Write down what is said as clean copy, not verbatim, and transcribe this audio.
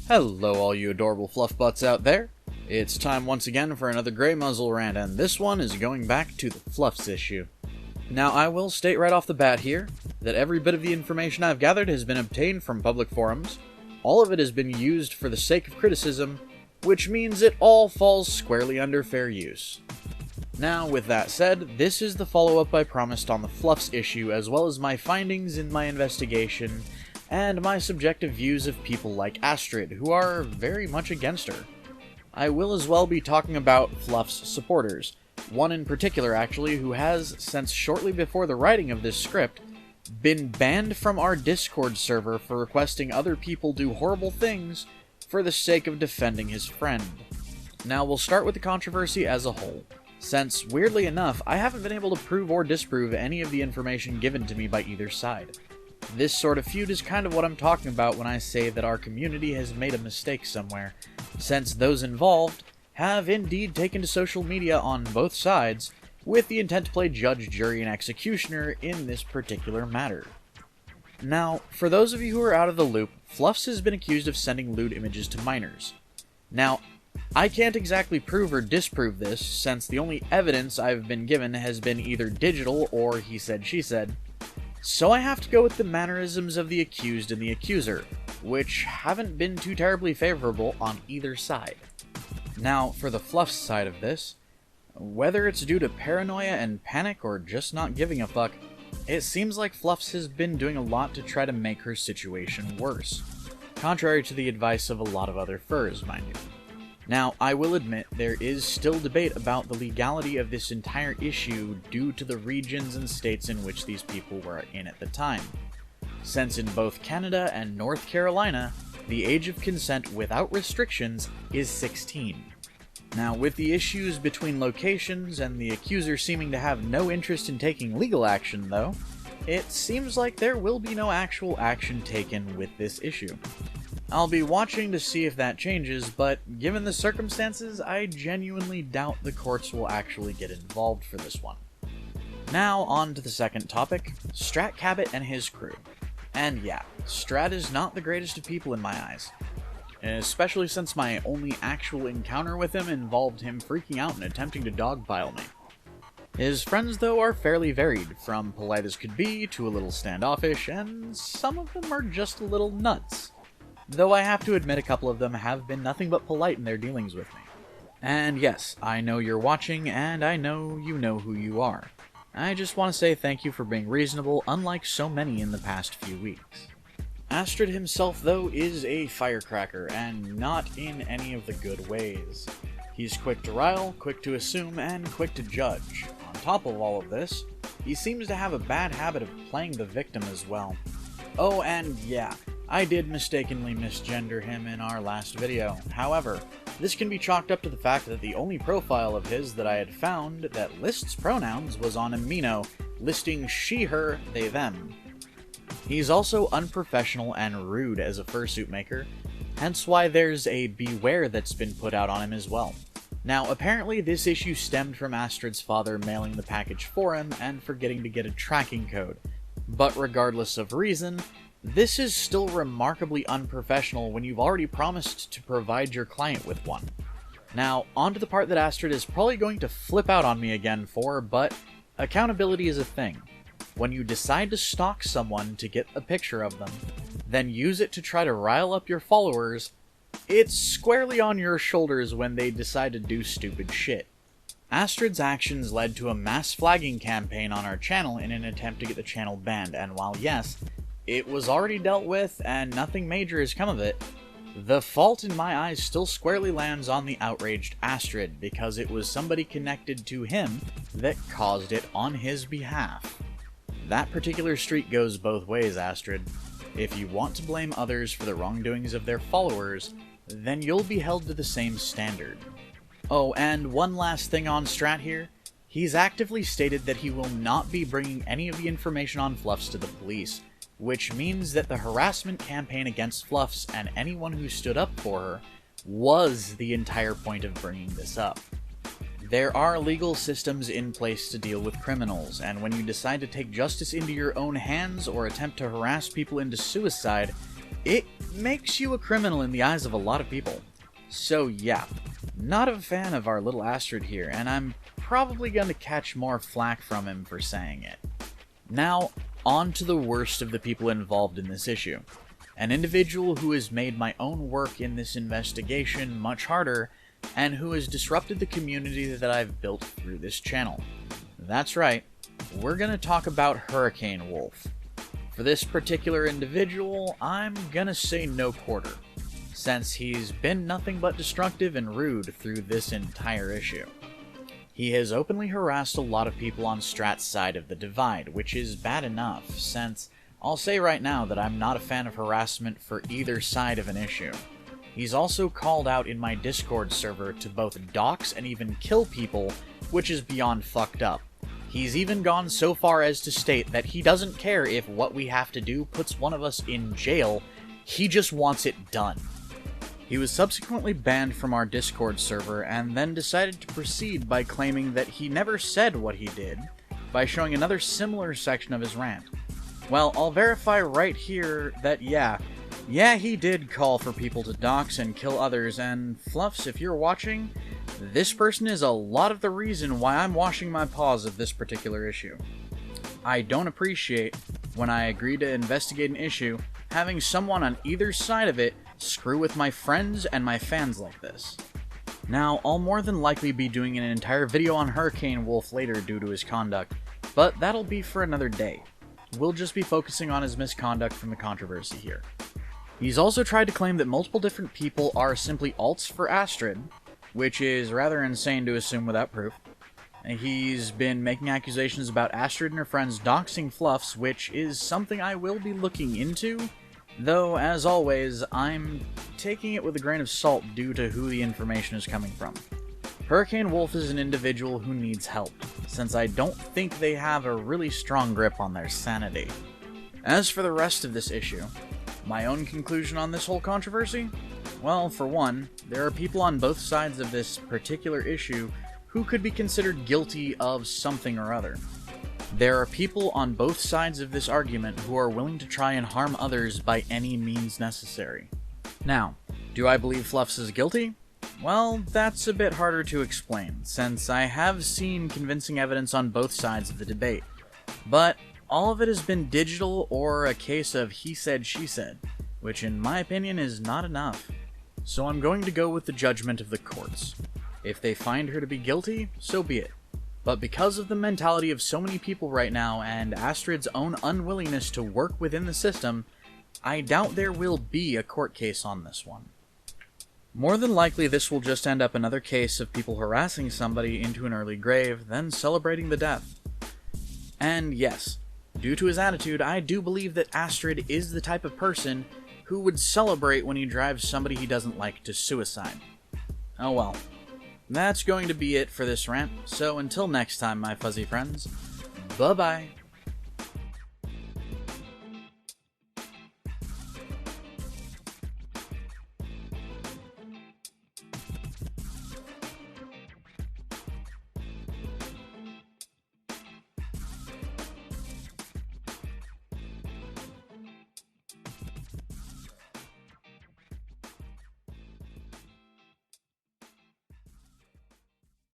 Hello all you adorable fluff butts out there. It's time once again for another Greymuzzle rant, and this one is going back to the Fluffs issue. Now I will state right off the bat here that every bit of the information I've gathered has been obtained from public forums. All of it has been used for the sake of criticism, which means it all falls squarely under fair use. Now, with that said, this is the follow-up I promised on the Fluffs issue, as well as my findings in my investigation, and my subjective views of people like Astrid, who are very much against her. I will as well be talking about Fluffs supporters, one in particular actually, who has, since shortly before the writing of this script, been banned from our Discord server for requesting other people do horrible things for the sake of defending his friend. Now we'll start with the controversy as a whole, since, weirdly enough, I haven't been able to prove or disprove any of the information given to me by either side. This sort of feud is kind of what I'm talking about when I say that our community has made a mistake somewhere, since those involved have indeed taken to social media on both sides with the intent to play judge, jury, and executioner in this particular matter. Now, for those of you who are out of the loop, Fluffs has been accused of sending lewd images to minors. Now, I can't exactly prove or disprove this, since the only evidence I've been given has been either digital or he said, she said, so I have to go with the mannerisms of the accused and the accuser, which haven't been too terribly favorable on either side. Now, for the Fluffs side of this, whether it's due to paranoia and panic or just not giving a fuck, it seems like Fluffs has been doing a lot to try to make her situation worse, contrary to the advice of a lot of other furs, mind you. Now, I will admit, there is still debate about the legality of this entire issue due to the regions and states in which these people were in at the time, since in both Canada and North Carolina, the age of consent without restrictions is 16. Now, with the issues between locations and the accuser seeming to have no interest in taking legal action, though, it seems like there will be no actual action taken with this issue. I'll be watching to see if that changes, but given the circumstances, I genuinely doubt the courts will actually get involved for this one. Now, on to the second topic, Strat Cabot and his crew. And yeah, Strat is not the greatest of people in my eyes, especially since my only actual encounter with him involved him freaking out and attempting to dogpile me. His friends, though, are fairly varied, from polite as could be to a little standoffish, and some of them are just a little nuts. Though I have to admit a couple of them have been nothing but polite in their dealings with me. And yes, I know you're watching, and I know you know who you are. I just want to say thank you for being reasonable, unlike so many in the past few weeks. Astrid himself, though, is a firecracker, and not in any of the good ways. He's quick to rile, quick to assume, and quick to judge. On top of all of this, he seems to have a bad habit of playing the victim as well. Oh, and yeah, I did mistakenly misgender him in our last video. However, this can be chalked up to the fact that the only profile of his that I had found that lists pronouns was on Amino, listing she, her, they, them. He's also unprofessional and rude as a fursuit maker, hence why there's a beware that's been put out on him as well. Now, apparently this issue stemmed from Astrid's father mailing the package for him and forgetting to get a tracking code, but regardless of reason, this is still remarkably unprofessional when you've already promised to provide your client with one. Now, on to the part that Astrid is probably going to flip out on me again for, but accountability is a thing. When you decide to stalk someone to get a picture of them, then use it to try to rile up your followers, it's squarely on your shoulders when they decide to do stupid shit. Astrid's actions led to a mass flagging campaign on our channel in an attempt to get the channel banned, and while yes, it was already dealt with and nothing major has come of it, the fault in my eyes still squarely lands on the outraged Astrid, because it was somebody connected to him that caused it on his behalf. That particular streak goes both ways, Astrid. If you want to blame others for the wrongdoings of their followers, then you'll be held to the same standard. Oh, and one last thing on Strat here. He's actively stated that he will not be bringing any of the information on Fluffs to the police, which means that the harassment campaign against Fluffs and anyone who stood up for her was the entire point of bringing this up. There are legal systems in place to deal with criminals, and when you decide to take justice into your own hands or attempt to harass people into suicide, it makes you a criminal in the eyes of a lot of people. So yeah, not a fan of our little Astrid here, and I'm probably going to catch more flack from him for saying it. Now, on to the worst of the people involved in this issue. An individual who has made my own work in this investigation much harder, and who has disrupted the community that I've built through this channel. That's right, we're going to talk about Hurricane Wolf. For this particular individual, I'm gonna say no quarter, since he's been nothing but destructive and rude through this entire issue. He has openly harassed a lot of people on Strat's side of the divide, which is bad enough, since I'll say right now that I'm not a fan of harassment for either side of an issue. He's also called out in my Discord server to both dox and even kill people, which is beyond fucked up. He's even gone so far as to state that he doesn't care if what we have to do puts one of us in jail, he just wants it done. He was subsequently banned from our Discord server and then decided to proceed by claiming that he never said what he did, by showing another similar section of his rant. Well, I'll verify right here that yeah, he did call for people to dox and kill others, and Fluffs, if you're watching, this person is a lot of the reason why I'm washing my paws of this particular issue. I don't appreciate, when I agree to investigate an issue, having someone on either side of it screw with my friends and my fans like this. Now, I'll more than likely be doing an entire video on Hurricane Wolf later due to his conduct, but that'll be for another day. We'll just be focusing on his misconduct from the controversy here. He's also tried to claim that multiple different people are simply alts for Astrid, which is rather insane to assume without proof. He's been making accusations about Astrid and her friends doxing Fluffs, which is something I will be looking into, though, as always, I'm taking it with a grain of salt due to who the information is coming from. Hurricane Wolf is an individual who needs help, since I don't think they have a really strong grip on their sanity. As for the rest of this issue, my own conclusion on this whole controversy? Well, for one, there are people on both sides of this particular issue who could be considered guilty of something or other. There are people on both sides of this argument who are willing to try and harm others by any means necessary. Now, do I believe Fluffs is guilty? Well, that's a bit harder to explain, since I have seen convincing evidence on both sides of the debate. But all of it has been digital or a case of he said, she said, which in my opinion is not enough. So I'm going to go with the judgment of the courts. If they find her to be guilty, so be it. But because of the mentality of so many people right now and Astrid's own unwillingness to work within the system, I doubt there will be a court case on this one. More than likely this will just end up another case of people harassing somebody into an early grave, then celebrating the death. And yes, due to his attitude, I do believe that Astrid is the type of person who would celebrate when he drives somebody he doesn't like to suicide. Oh well. That's going to be it for this rant, so until next time, my fuzzy friends, bye-bye.